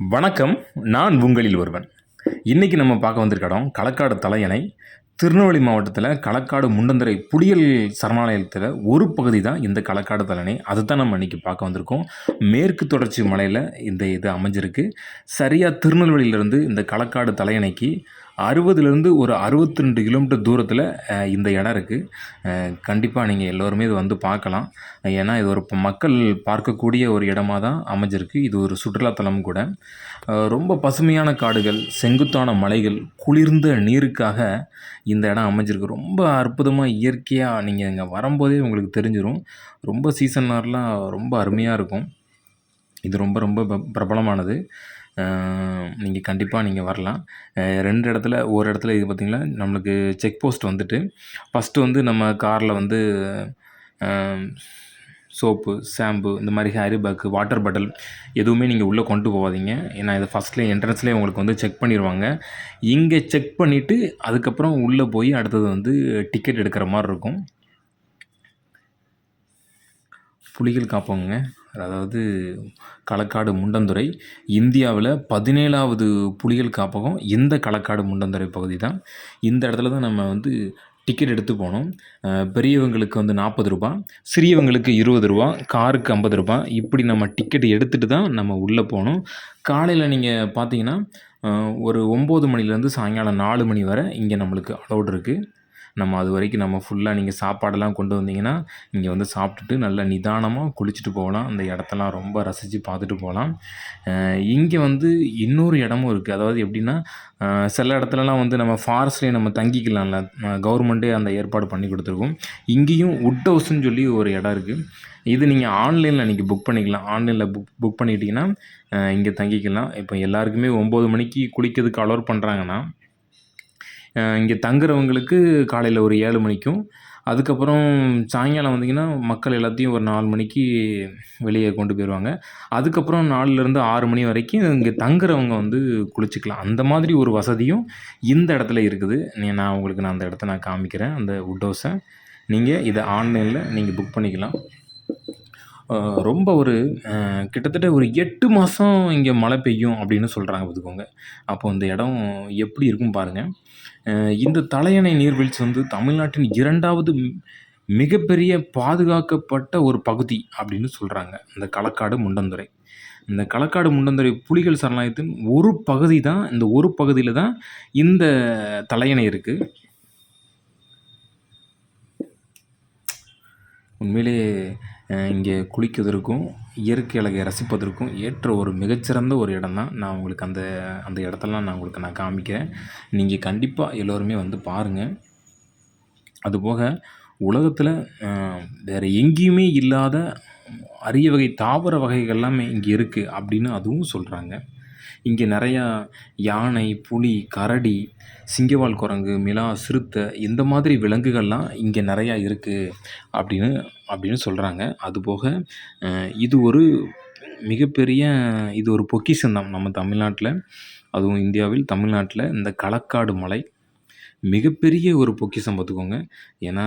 வணக்கம். நான் உங்களில் ஒருவன். இன்னைக்கு நம்ம பார்க்க வந்திருக்க இடம் களக்காடு தலையணை. திருநெல்வேலி மாவட்டத்தில களக்காடு முண்டந்துறை புலிகள் சரணாலயத்தில ஒரு பகுதி தான் இந்த களக்காடு தலையணை. அதுதான் நம்ம இன்னைக்கு பார்க்க வந்திருக்கோம். மேற்கு தொடர்ச்சி மலையில இது அமைஞ்சிருக்கு. சரியா திருநெல்வேலியிலிருந்து இந்த களக்காடு தலையணைக்கு 60லேருந்து ஒரு 62 கிலோமீட்டர் தூரத்தில இந்த இடம் இருக்கு. கண்டிப்பா நீங்க எல்லோருமே இத வந்து பார்க்கலாம். ஏன்னா, இது ஒரு மக்கள் பார்க்கக்கூடிய ஒரு இடமா தான் அமைஞ்சிருக்கு. இது ஒரு சுற்றுலா தலமும் கூட. ரொம்ப பசுமையான காடுகள், செங்குத்தான மலைகள், குளிர்ந்த நீருக்காக இந்த இடம் அமைஞ்சிருக்கு. ரொம்ப அற்புதமா இயற்கையா நீங்க இங்க வரும்போதே உங்களுக்கு தெரிஞ்சிரும். ரொம்ப சீசன் நேரம்லாம் ரொம்ப அருமையா இருக்கும். இது ரொம்ப ரொம்ப பிரபலமானது. நீங்க கண்டிப்பா வரலாம். 2 இடத்துல ஒரு இடத்துல இது பார்த்தீங்கன்னா, நம்மளுக்கு செக் போஸ்ட் வந்துட்டு, ஃபர்ஸ்ட்டு வந்து நம்ம கார்ல வந்து அ சோப்பு, ஷாம்பு இந்த மாரி ஹேரி பேக்கு, வாட்டர் பாட்டில் எதுவுமே நீங்க உள்ள கொண்டு போகாதீங்க. ஏன்னா, இது ஃபர்ஸ்ட்லேயே என்ட்ரன்ஸ்லேயே உங்களுக்கு வந்து செக் பண்ணிருவாங்க. இங்க செக் பண்ணிட்டு, அதுக்கப்புறம் உள்ள போய் அடுத்தது வந்து டிக்கெட் எடுக்கிற மாரி இருக்கும். புலிகள் காப்பகங்க. அதாவது களக்காடு முண்டந்துறை. இந்தியாவில 17வது புலிகள் காப்பகம் இந்த களக்காடு முண்டந்துறை பகுதி தான். இந்த இடத்துல தான் நம்ம வந்து டிக்கெட் எடுத்து போணும். பெரியவங்களுக்கு வந்து ரூ. 40, சிறியவங்களுக்கு ரூ. 20, காருக்கு ரூ. 50 இப்படி நம்ம டிக்கெட் எடுத்துட்டு தான் நம்ம உள்ள போணும். காலையில நீங்க பார்த்தீங்கன்னா, ஒரு 9 மணிலேருந்து சாயங்காலம் 4 மணி வரை இங்க நம்மளுக்கு அலோவ்ட் இருக்கு. நம்ம அதுவரைக்கும் நம்ம ஃபுல்லா நீங்க சாப்பாடெல்லாம் கொண்டு வந்தீங்கன்னா, இங்க வந்து சாப்பிட்டுட்டு நல்லா நிதானமா குளிச்சுட்டு போகலாம். அந்த இடத்தெல்லாம் ரொம்ப ரசிச்சு பார்த்துட்டு போலாம். இங்க வந்து இன்னொரு இடமும் இருக்கு. அதாவது எப்படின்னா, சில இடத்துலலாம் வந்து நம்ம ஃபாரஸ்ட்லேயே நம்ம தங்கிக்கலாம்ல. கவர்மெண்ட்டே அந்த ஏற்பாடு பண்ணி குடுத்துருக்கும். இங்கேயும் வுட் ஹவுஸ்ன்னு சொல்லி ஒரு இடம் இருக்கு. இது நீங்க ஆன்லைன்ல நீங்க புக் பண்ணிக்கலாம். ஆன்லைன்ல புக் பண்ணிட்டீங்கன்னா, இங்க தங்கிக்கலாம். இப்போ எல்லாருக்குமே 9 மணிக்கு குளிக்கிறதுக்கு அலோவ் பண்றாங்கன்னா, இங்கே தங்குறவங்களுக்கு காலையில் ஒரு 7 மணிக்கும், அதுக்கப்புறம் சாயங்காலம் வந்தீங்கன்னா, மக்கள் எல்லாத்தையும் ஒரு 4 மணிக்கு வெளியே கொண்டு போயிருவாங்க. அதுக்கப்புறம் 4லேருந்து 6 மணி வரைக்கும் இங்கே தங்குறவங்க வந்து குளிச்சுக்கலாம். அந்த மாதிரி ஒரு வசதியும் இந்த இடத்துல இருக்குது. நான் உங்களுக்கு அந்த இடத்த நான் காமிக்கிறேன். அந்த வுட் ஹவுஸை. நீங்க இத ஆன்லைன்ல நீங்க புக் பண்ணிக்கலாம். ரொம்ப ஒரு கிட்டத்தட்ட ஒரு 8 மாசம் இங்கே மழை பெய்யும் அப்படின்னு சொல்றாங்க பார்த்துக்கோங்க. அப்போ இந்த இடம் எப்படி இருக்கும் பாருங்க. இந்த தலையணை நீர்வீழ்ச்சி வந்து தமிழ்நாட்டின் 2வது மிகப்பெரிய பாதுகாக்கப்பட்ட ஒரு பகுதி அப்படின்னு சொல்றாங்க. இந்த களக்காடு முண்டந்துறை. இந்த களக்காடு முண்டந்துறை புலிகள் சரணாலயத்தின் ஒரு பகுதி தான் இந்த ஒரு பகுதியில தான் இந்த தலையணை இருக்கு. உண்மையிலேயே இங்கே குளிக்கிறதற்கும், இயற்கை அழகை ரசிப்பதற்கும் ஏற்ற ஒரு மிகச்சிறந்த ஒரு இடம் தான். நான் உங்களுக்கு அந்த அந்த இடத்தெல்லாம் நான் உங்களுக்கு காமிக்கிறேன். நீங்க கண்டிப்பா எல்லோருமே வந்து பாருங்க. அதுபோக உலகத்தில அ வேற எங்கேயுமே இல்லாத அரிய வகை தாவர வகைகள் எல்லாமே இங்க இருக்கு அப்படின்னு அதுவும் சொல்றாங்க. இங்கே நெறையா யானை, புலி, கரடி, சிங்கவால் குரங்கு, மிலா, சிறுத்தை இந்த மாதிரி விலங்குகள்லாம் இங்கே நெறையா இருக்கு அப்படின்னு அப்படின்னு சொல்றாங்க. அதுபோக இது ஒரு மிகப்பெரிய இது ஒரு பொக்கிஷம் தான் நம்ம தமிழ்நாட்ல. அதுவும் இந்தியாவில் தமிழ்நாட்ல இந்த களக்காடு மலை மிகப்பெரிய ஒரு பொக்கிஷம் பார்த்துக்கோங்க. ஏன்னா,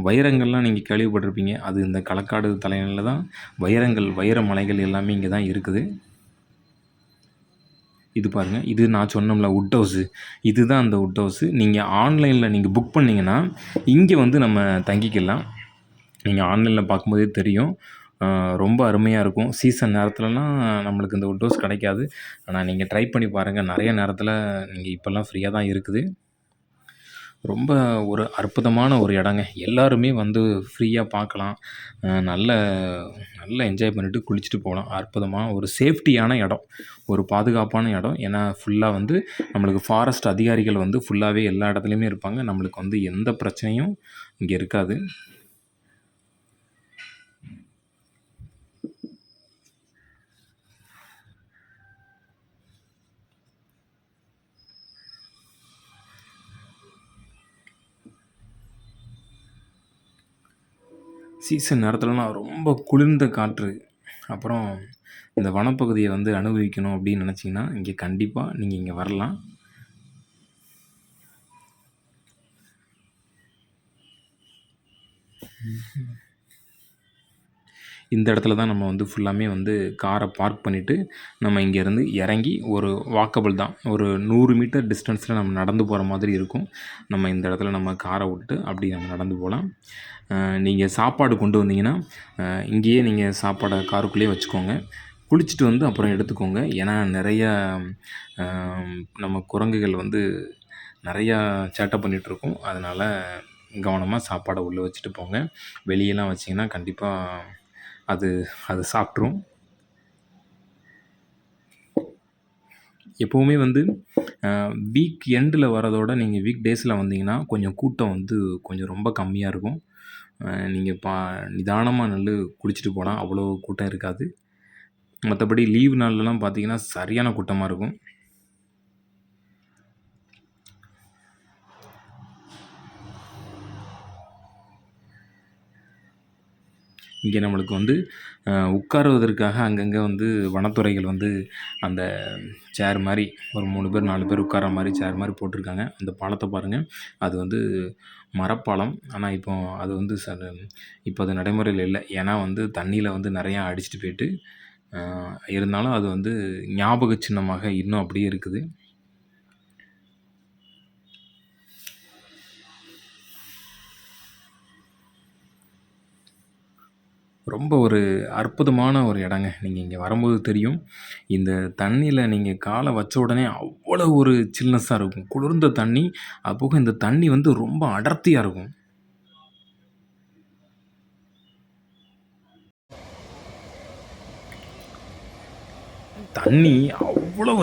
வைரங்கள்லாம் நீங்க கேள்விப்பட்டிருப்பீங்க. அது இந்த களக்காடு தலையணையில தான் வைரங்கள், வைர மலைகள் எல்லாமே இங்க தான் இருக்குது. இது பாருங்க. இது நான் சொன்னோம்ல வுட் ஹவுஸு. இதுதான் அந்த வுட் ஹவுஸு. நீங்க ஆன்லைன்ல நீங்க புக் பண்ணீங்கன்னா, இங்க வந்து நம்ம தங்கிக்கலாம். நீங்க ஆன்லைன்ல பார்க்கும்போதே தெரியும். ரொம்ப அருமையா இருக்கும். சீசன் நேரத்துலலாம் நம்மளுக்கு இந்த வுட் ஹவுஸ் கிடைக்காது. ஆனா நீங்க ட்ரை பண்ணி பாருங்க. நெறைய நேரத்தில நீங்க இப்பலாம் ஃப்ரீயா தான் இருக்குது. ரொம்ப ஒரு அற்புதமான ஒரு இடங்க. எல்லாருமே வந்து ஃப்ரீயா பார்க்கலாம். நல்ல நல்லா என்ஜாய் பண்ணிட்டு குளிச்சுட்டு போலாம். அற்புதமா ஒரு சேஃப்டியான இடம். ஒரு பாதுகாப்பான இடம். ஏன்னா, ஃபுல்லா வந்து நம்மளுக்கு ஃபாரஸ்ட் அதிகாரிகள் வந்து ஃபுல்லாவே எல்லா இடத்துலயுமே இருப்பாங்க. நம்மளுக்கு வந்து எந்த பிரச்சனையும் இங்க இருக்காது. சீசன் நேரத்துலலாம் ரொம்ப குளிர்ந்த காற்று. அப்புறம் இந்த வனப்பகுதிய வந்து அனுபவிக்கணும் அப்படின்னு நினச்சீங்கன்னா, இங்க கண்டிப்பா நீங்க இங்க வரலாம். இந்த இடத்துல தான் நம்ம வந்து ஃபுல்லாமே வந்து காரை பார்க் பண்ணிவிட்டு நம்ம இங்கேருந்து இறங்கி ஒரு வாக்கபிள் தான், ஒரு 100 மீட்டர் டிஸ்டன்ஸில் நம்ம நடந்து போகிற மாதிரி இருக்கும். நம்ம இந்த இடத்துல நம்ம காரை விட்டுட்டு அப்படி நம்ம நடந்து போகலாம். நீங்கள் சாப்பாடு கொண்டு வந்தீங்கன்னா இங்கேயே நீங்கள் சாப்பாடை காருக்குள்ளேயே வச்சுக்கோங்க. குளிச்சுட்டு வந்து அப்புறம் எடுத்துக்கோங்க. ஏன்னா நிறையா நம்ம குரங்குகள் வந்து நிறையா சேட்டை பண்ணிகிட்ருக்கும். அதனால் கவனமாக சாப்பாடை உள்ளே வச்சுட்டு போங்க. வெளியெல்லாம் வச்சிங்கன்னா கண்டிப்பாக அது அது சாப்பிட்ரும். எப்போவுமே வந்து வீக் எண்டில் வரதோட நீங்கள் வீக் டேஸில் வந்தீங்கன்னா கொஞ்சம் கூட்டம் வந்து கொஞ்சம் ரொம்ப கம்மியாக இருக்கும். நீங்கள் நிதானமாக நின்று குளிச்சுட்டு போகலாம். அவ்வளோ கூட்டம் இருக்காது. மற்றபடி லீவ் நாள்லலாம் பார்த்தீங்கன்னா சரியான கூட்டமாக இருக்கும். இங்கே நம்மளுக்கு வந்து உட்காருவதற்காக அங்கங்கே வந்து வனத்துறைகள் வந்து அந்த சேர் மாதிரி ஒரு 3 பேர் 4 பேர் உட்கார்ற மாதிரி சேர் மாதிரி போட்டிருக்காங்க. அந்த பாலத்தை பாருங்கள். அது வந்து மரப்பாலம். ஆனால் இப்போ அது வந்து இப்போ அது நடைமுறையில் இல்லை. ஏன்னா வந்து தண்ணியில் வந்து நிறையா அடிச்சுட்டு போயிட்டு இருந்தாலும் அது வந்து ஞாபக சின்னமாக இன்னும் அப்படியே இருக்குது. ரொம்ப ஒரு அற்புதமான ஒரு இடங்க. நீங்கள் இங்கே வரும்போது தெரியும். இந்த தண்ணியில் நீங்கள் காலை வச்ச உடனே அவ்வளோ ஒரு சில்னஸ்ஸாக இருக்கும். குளிர்ந்த தண்ணி. அதுபோக இந்த தண்ணி வந்து ரொம்ப அடர்த்தியாக இருக்கும். தண்ணி அவ்வளோ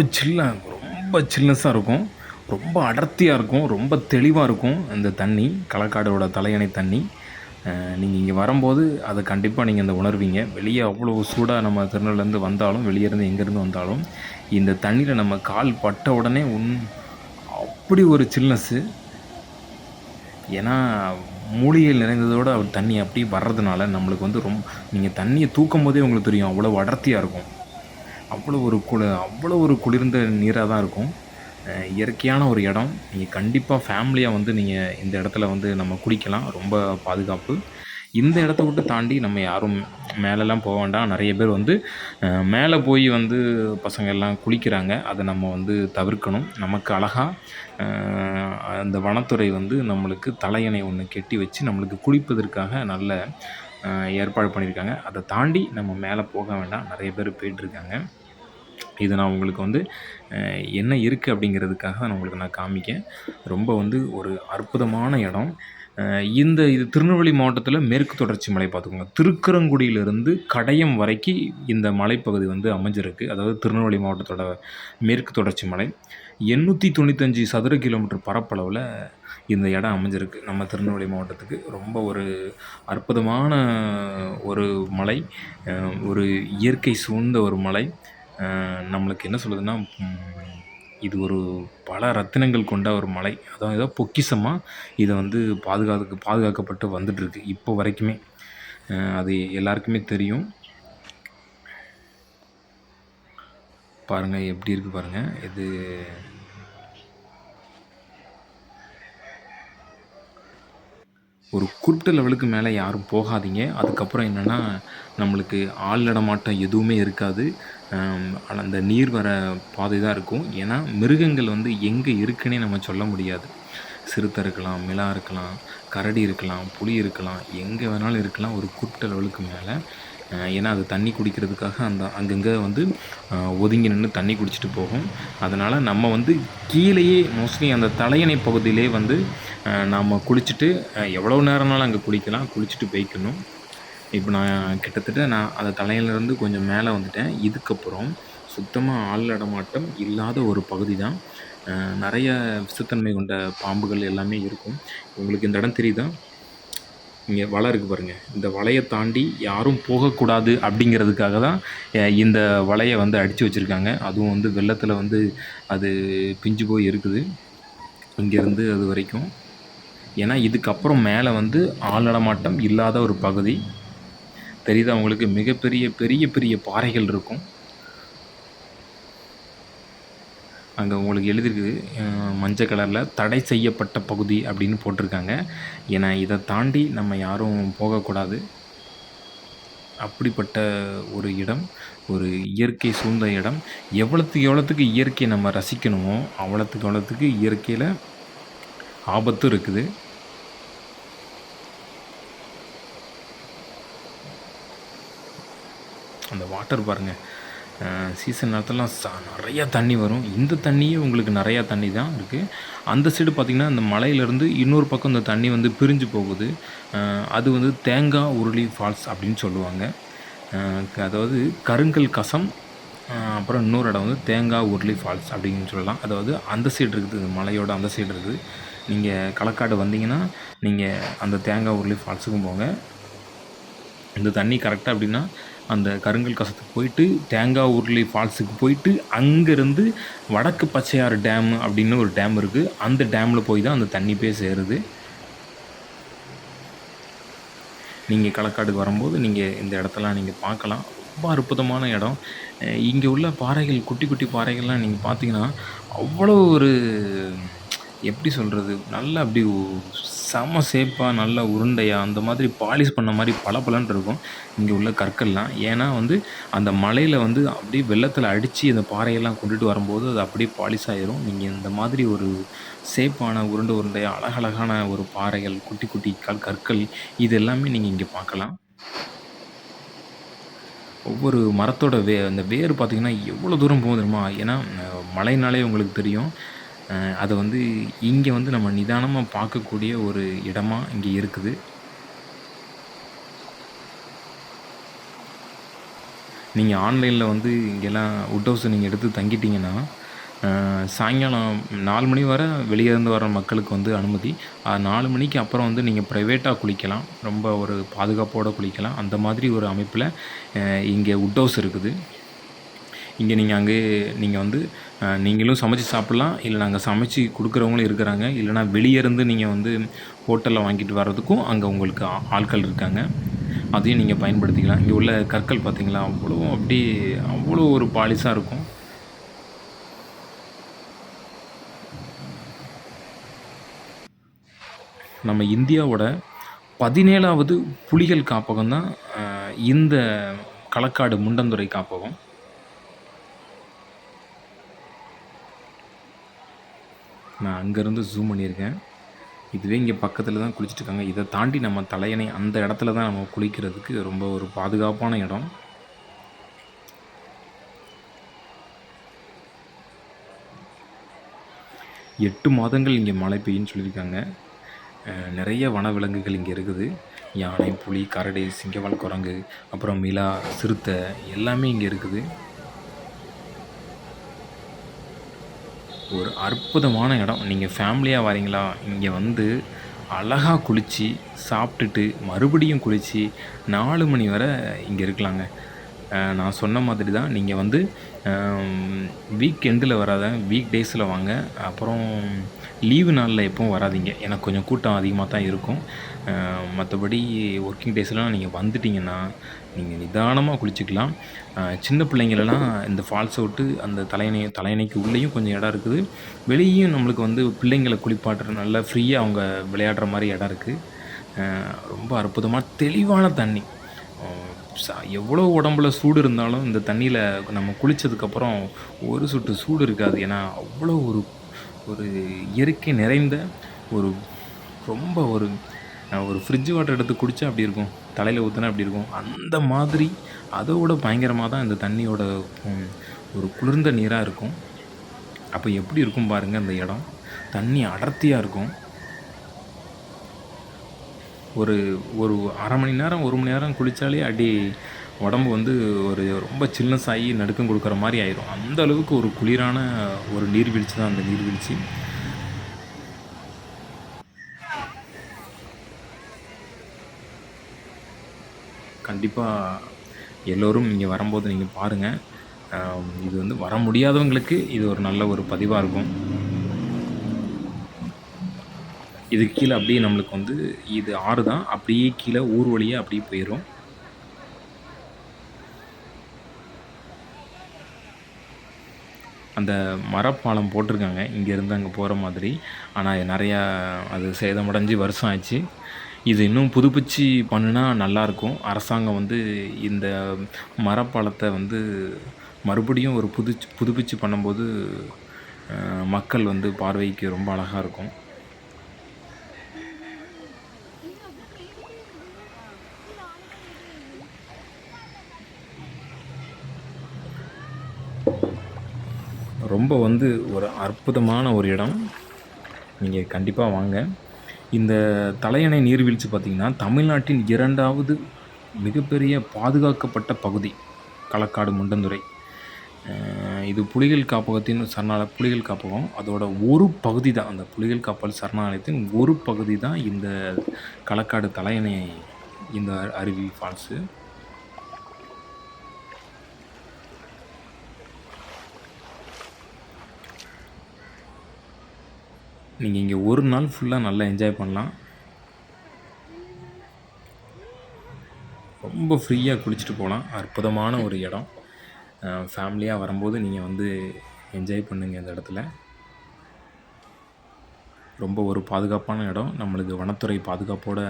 ரொம்ப சில்னஸ்ஸாக இருக்கும். ரொம்ப அடர்த்தியாக இருக்கும். ரொம்ப தெளிவாக இருக்கும் இந்த தண்ணி. களக்காடோட தலையணை தண்ணி. நீங்கள் இங்கே வரும்போது அதை கண்டிப்பாக நீங்கள் இந்த உணர்வீங்க. வெளியே அவ்வளோ சூடாக நம்ம திருநெல்வேலியிலேருந்து வந்தாலும், வெளியேருந்து எங்கேருந்து வந்தாலும், இந்த தண்ணியில் நம்ம கால் பட்ட உடனே அப்படி ஒரு சில்னஸ்ஸு. ஏன்னா மூலிகைகள் நிறைந்ததோடு அவர் தண்ணி அப்படியே வர்றதுனால நம்மளுக்கு வந்து நீங்கள் தண்ணியை தூக்கும் போதே உங்களுக்கு தெரியும் அவ்வளோ அடர்த்தியாக இருக்கும். அவ்வளோ ஒரு குளிர்ந்த நீராக தான் இருக்கும். இயற்கையான ஒரு இடம். நீங்கள் கண்டிப்பாக ஃபேமிலியாக வந்து நீங்கள் இந்த இடத்துல வந்து நம்ம குளிக்கலாம். ரொம்ப பாதுகாப்பு. இந்த இடத்த விட்டு தாண்டி நம்ம யாரும் மேலெலாம் போக வேண்டாம். நிறைய பேர் வந்து மேலே போய் வந்து பசங்க எல்லாம் குளிக்கிறாங்க. அதை நம்ம வந்து தவிர்க்கணும். நமக்கு அழகாக அந்த வனத்துறை வந்து நம்மளுக்கு தலையணை ஒன்று கட்டி வச்சு நம்மளுக்கு குளிப்பதற்காக நல்ல ஏற்பாடு பண்ணியிருக்காங்க. அதை தாண்டி நம்ம மேலே போக வேண்டாம். நிறைய பேர் போயிட்டுருக்காங்க. இது நான் உங்களுக்கு வந்து என்ன இருக்குது அப்படிங்கிறதுக்காக நான் உங்களுக்கு காமிக்கேன். ரொம்ப வந்து ஒரு அற்புதமான இடம். இது திருநெல்வேலி மாவட்டத்தில் மேற்கு தொடர்ச்சி மலை பார்த்துக்கோங்க. திருக்குறங்குடியிலிருந்து கடையம் வரைக்கும் இந்த மலைப்பகுதி வந்து அமைஞ்சிருக்கு. அதாவது திருநெல்வேலி மாவட்டத்தோட மேற்கு தொடர்ச்சி மலை 895 சதுர கிலோமீட்டர் பரப்பளவில் இந்த இடம் அமைஞ்சிருக்கு. நம்ம திருநெல்வேலி மாவட்டத்துக்கு ரொம்ப ஒரு அற்புதமான ஒரு மலை. ஒரு இயற்கை சூழ்ந்த ஒரு மலை. நம்மளுக்கு என்ன சொல்லுதுன்னா, இது ஒரு பல ரத்தினங்கள் கொண்ட ஒரு மலை. அதான் ஏதோ பொக்கிஷமாக இதை வந்து பாதுகாக்கப்பட்டு வந்துட்டுருக்கு இப்போ வரைக்குமே. அது எல்லாருக்குமே தெரியும். பாருங்கள் எப்படி இருக்குது பாருங்கள். இது ஒரு குறிப்பிட்ட லெவலுக்கு மேலே யாரும் போகாதீங்க. அதுக்கப்புறம் என்னென்னா நம்மளுக்கு ஆள் நடமாட்டம் எதுவுமே இருக்காது. அந்த நீர் வர பாதை தான் இருக்கும். ஏன்னா மிருகங்கள் வந்து எங்கே இருக்குன்னே நம்ம சொல்ல முடியாது. சிறுத்தை இருக்கலாம், மிலா இருக்கலாம், கரடி இருக்கலாம், புலி இருக்கலாம், எங்கே வேணாலும் இருக்கலாம் ஒரு குறிப்பிட்ட லெவலுக்கு மேலே. ஏன்னா அது தண்ணி குடிக்கிறதுக்காக அங்கங்கே வந்து ஒதுங்கி நின்று தண்ணி குடிச்சிட்டு போகும். அதனால் நம்ம வந்து கீழேயே மோஸ்ட்லி அந்த தலையணை பகுதியிலே வந்து நாம் குளிச்சுட்டு எவ்வளோ நேரம்னாலும் அங்கே குளிச்சுட்டு போய்க்கணும். இப்போ நான் கிட்டத்தட்ட அந்த தலையிலேருந்து கொஞ்சம் மேலே வந்துட்டேன். இதுக்கப்புறம் சுத்தமாக ஆள் நடமாட்டம் இல்லாத ஒரு பகுதி தான். நிறைய விஷத்தன்மை கொண்ட பாம்புகள் எல்லாமே இருக்கும். உங்களுக்கு இந்த இடம் தெரியுதா? இங்கே வலை இருக்குது பாருங்கள். இந்த வலையை தாண்டி யாரும் போகக்கூடாது அப்படிங்கிறதுக்காக தான் இந்த வலையை வந்து அடித்து வச்சுருக்காங்க. அதுவும் வந்து வெள்ளத்தில் வந்து அது பிஞ்சு போய் இருக்குது இங்கேருந்து அது வரைக்கும். ஏன்னா இதுக்கப்புறம் மேலே வந்து ஆள் நடமாட்டம் இல்லாத ஒரு பகுதி. தெரியுதா உங்களுக்கு? மிகப்பெரிய பெரிய பெரிய பாறைகள் இருக்கும். அங்கே உங்களுக்கு எழுதிருக்கு மஞ்சள் கலரில் தடை செய்யப்பட்ட பகுதி அப்படின்னு போட்டிருக்காங்க. ஏன்னா இதை தாண்டி நம்ம யாரும் போகக்கூடாது. அப்படிப்பட்ட ஒரு இடம், ஒரு இயற்கை சூழ்ந்த இடம். எவ்வளத்துக்கு எவ்வளத்துக்கு இயற்கையை நம்ம ரசிக்கணுமோ, அவ்வளத்துக்கு அவ்வளத்துக்கு இயற்கையில ஆபத்தும் இருக்குது. அந்த வாட்டர் பாருங்கள், சீசன் நேரத்துலலாம் நிறையா தண்ணி வரும். இந்த தண்ணியே உங்களுக்கு நிறையா தண்ணி தான் இருக்குது. அந்த சைடு பார்த்திங்கன்னா, இந்த மலையிலேருந்து இன்னொரு பக்கம் இந்த தண்ணி வந்து பிரிஞ்சு போகுது. அது வந்து தேங்காய் உருளி ஃபால்ஸ் அப்படின்னு சொல்லுவாங்க. அதாவது கருங்கல் கசம், அப்புறம் இன்னொரு இடம் வந்து தேங்காய் உருளி ஃபால்ஸ் அப்படின்னு சொல்லலாம். அதாவது அந்த சைடு இருக்குது, இந்த மலையோட அந்த சைடு இருக்குது. நீங்கள் களக்காடு வந்தீங்கன்னா நீங்கள் அந்த தேங்காய் உருளி ஃபால்ஸுக்கும் போங்க. இந்த தண்ணி கரெக்டாக எப்படின்னா, அந்த கருங்கல் கசத்துக்கு போயிட்டு தேங்காய் உருளி ஃபால்ஸுக்கு போயிட்டு அங்கேருந்து வடக்கு பச்சையாறு டேம் அப்படின்னு ஒரு டேம் இருக்குது. அந்த டேமில் போய் தான் அந்த தண்ணி போய் சேருது. நீங்கள் களக்காடுக்கு வரும்போது நீங்கள் இந்த இடத்தெல்லாம் நீங்கள் பார்க்கலாம். ரொம்ப அற்புதமான இடம். இங்கே உள்ள பாறைகள், குட்டி குட்டி பாறைகள்லாம் நீங்கள் பார்த்தீங்கன்னா, அவ்வளோ ஒரு எப்படி சொல்கிறது, நல்லா அப்படி செம ஷேப்பாக, நல்லா உருண்டையாக, அந்த மாதிரி பாலிஷ் பண்ண மாதிரி பளபளன்னு இருக்கும் இங்கே உள்ள கற்கள்லாம். ஏன்னா வந்து அந்த மலையில் வந்து அப்படியே வெள்ளத்தில் அடித்து அந்த பாறையெல்லாம் கொண்டுட்டு வரும்போது அது அப்படியே பாலிஷ் ஆயிரும். நீங்கள் இந்த மாதிரி ஒரு ஷேப்பான உருண்டை உருண்டையாக அழகழகான ஒரு பாறைகள், குட்டி குட்டி கற்கள், இது எல்லாமே நீங்கள் இங்கே பார்க்கலாம். ஒவ்வொரு மரத்தோட அந்த வேர் பார்த்திங்கன்னா எவ்வளோ தூரம் போகும் தெரியுமா? ஏன்னா மலைனாலே உங்களுக்கு தெரியும். அதை வந்து இங்கே வந்து நம்ம நிதானமாக பார்க்கக்கூடிய ஒரு இடமா இங்கே இருக்குது. நீங்கள் ஆன்லைனில் வந்து இங்கெல்லாம் வுட் ஹவுஸை நீங்கள் எடுத்து தங்கிட்டிங்கன்னா, சாயங்காலம் 4 மணி வரை வெளியே இருந்து வர மக்களுக்கு வந்து அனுமதி. 4 மணிக்கு அப்புறம் வந்து நீங்கள் ப்ரைவேட்டாக குளிக்கலாம். ரொம்ப ஒரு பாதுகாப்போடு குளிக்கலாம். அந்த மாதிரி ஒரு அமைப்பில் இங்கே வுட் ஹவுஸ் இருக்குது. இங்கே நீங்கள் அங்கேயே நீங்கள் வந்து நீங்களும் சமைச்சு சாப்பிட்லாம். இல்லை நாங்கள் சமைச்சு கொடுக்குறவங்களும் இருக்கிறாங்க. இல்லைனா வெளியே இருந்து நீங்கள் வந்து ஹோட்டலில் வாங்கிட்டு வர்றதுக்கும் அங்கே உங்களுக்கு ஆட்கள் இருக்காங்க. அதையும் நீங்கள் பயன்படுத்திக்கலாம். இங்கே உள்ள கற்கள் பார்த்திங்களா, அவ்வளோ ஒரு பாலிஷாக இருக்கும். நம்ம இந்தியாவோட 17வது புலிகள் காப்பகம் தான் இந்த களக்காடு முண்டந்துறை காப்பகம். நான் அங்கேருந்து ஜூம் பண்ணியிருக்கேன். இதுவே இங்கே பக்கத்தில் தான் குளிச்சுட்ருக்காங்க. இதை தாண்டி நம்ம தலையணை அந்த இடத்துல தான் நம்ம குளிக்கிறதுக்கு ரொம்ப ஒரு பாதுகாப்பான இடம். எட்டு மாதங்கள் இங்கே மழை பெய்யுன்னு சொல்லியிருக்காங்க. நிறைய வனவிலங்குகள் இங்கே இருக்குது. யானை, புலி, கரடி, சிங்கவால் குரங்கு, அப்புறம் மிலா, சிறுத்தை எல்லாமே இங்கே இருக்குது. ஒரு அற்புதமான இடம். நீங்கள் ஃபேமிலியாக வரீங்களா, இங்கே வந்து அழகாக குளித்து சாப்பிட்டுட்டு மறுபடியும் குளித்து 4 மணி வரை இங்கே இருக்கலாங்க. நான் சொன்ன மாதிரி தான் நீங்கள் வந்து வீக் எண்டில் வராத, வீக் டேஸில் வாங்க. அப்புறம் லீவு நாளில் எப்பவும் வராதீங்க. ஏன்னா கொஞ்சம் கூட்டம் அதிகமாக தான் இருக்கும். மற்றபடி ஒர்க்கிங் டேஸ்லாம் நீங்கள் வந்துட்டிங்கன்னா நீங்கள் நிதானமாக குளிச்சுக்கலாம். சின்ன பிள்ளைங்களெல்லாம் இந்த ஃபால்ஸை விட்டு அந்த தலையணைக்கு உள்ளேயும் கொஞ்சம் இடம் இருக்குது. வெளியேயும் நம்மளுக்கு வந்து பிள்ளைங்களை குளிப்பாட்டுற நல்லா ஃப்ரீயாக அவங்க விளையாடுற மாதிரி இடம் இருக்குது. ரொம்ப அற்புதமாக தெளிவான தண்ணி. எவ்வளோ உடம்புல சூடு இருந்தாலும் இந்த தண்ணியில் நம்ம குளித்ததுக்கப்புறம் ஒரு சொட்டு சூடு இருக்காது. ஏன்னா அவ்வளோ ஒரு ஒரு இயற்கை நிறைந்த ஒரு ரொம்ப ஒரு ஃப்ரிட்ஜ் வாட்டர் எடுத்து குடித்தா அப்படி இருக்கும், தலையில் ஊற்றினா அப்படி இருக்கும். அந்த மாதிரி அதோட பயங்கரமாக தான் இந்த தண்ணியோட ஒரு குளிர்ந்த நீராக இருக்கும். அப்போ எப்படி இருக்கும் பாருங்கள் அந்த இடம். தண்ணி அடர்த்தியாக இருக்கும். ஒரு ஒரு அரை மணி நேரம் 1 மணி நேரம் குளித்தாலே அடி உடம்பு வந்து ஒரு ரொம்ப சில்னஸ் ஆகி நடுக்கம் கொடுக்குற மாதிரி ஆயிரும். அந்த அளவுக்கு ஒரு குளிரான ஒரு நீர்வீழ்ச்சி தான் அந்த நீர்வீழ்ச்சி. கண்டிப்பாக எல்லோரும் இங்கே வரும்போது நீங்கள் பாருங்கள். இது வந்து வர முடியாதவங்களுக்கு இது ஒரு நல்ல ஒரு பதிவாக இருக்கும். இதுக்கு கீழே அப்படியே நம்மளுக்கு வந்து இது ஆறு தான், அப்படியே கீழே ஊர் வழியாக அப்படியே போயிடும். அந்த மரப்பாலம் போட்டிருக்காங்க இங்கேருந்து அங்கே போகிற மாதிரி. ஆனால் நிறையா அது சேதமடைஞ்சு வருஷம் ஆச்சு. இது இன்னும் புதுப்பிச்சு பண்ணுனா நல்லாயிருக்கும். அரசாங்கம் வந்து இந்த மரப்பாலத்தை வந்து மறுபடியும் ஒரு புதுப்பிச்சு பண்ணும்போது மக்கள் வந்து பார்வைக்கு ரொம்ப அழகாக இருக்கும். ரொம்ப வந்து ஒரு அற்புதமான ஒரு இடம். நீங்கள் கண்டிப்பாக வாங்க. இந்த தலையணை நீர்வீழ்ச்சி பார்த்திங்கன்னா தமிழ்நாட்டின் 2வது மிகப்பெரிய பாதுகாக்கப்பட்ட பகுதி களக்காடு முண்டந்துறை. இது புலிகள் காப்பகத்தின் புலிகள் காப்பகம் அதோட ஒரு பகுதி தான், அந்த புலிகள் காப்பல் சரணாலயத்தின் ஒரு பகுதி தான் இந்த களக்காடு தலையணை இந்த அருவி ஃபால்ஸு. நீங்கள் இங்கே ஒரு நாள் ஃபுல்லாக நல்லா என்ஜாய் பண்ணலாம். ரொம்ப ஃப்ரீயாக குளிச்சுட்டு போகலாம். அற்புதமான ஒரு இடம். ஃபேமிலியாக வரும்போது நீங்கள் வந்து என்ஜாய் பண்ணுங்கள். இந்த இடத்துல ரொம்ப ஒரு பாதுகாப்பான இடம். நம்மளுக்கு வனத்துறை பாதுகாப்போடு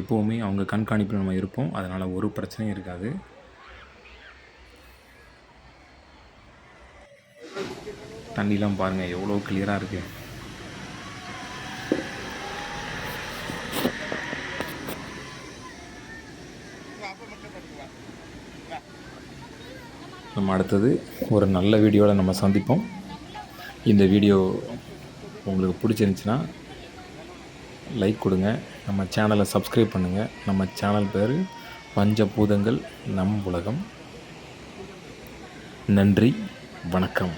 எப்போவுமே அவங்க கண்காணிப்பில் நம்ம இருப்போம். அதனால் ஒரு பிரச்சனையும் இருக்காது. தண்ணிலாம் பாருங்கள் எவ்வளோ கிளியராக இருக்குது. நம்ம அடுத்தது ஒரு நல்ல வீடியோவில் நம்ம சந்திப்போம். இந்த வீடியோ உங்களுக்கு பிடிச்சிருந்துச்சின்னா லைக் கொடுங்க. நம்ம சேனலை சப்ஸ்கிரைப் பண்ணுங்கள். நம்ம சேனல் பேர் பஞ்சபூதங்கள் நம் உலகம். நன்றி, வணக்கம்.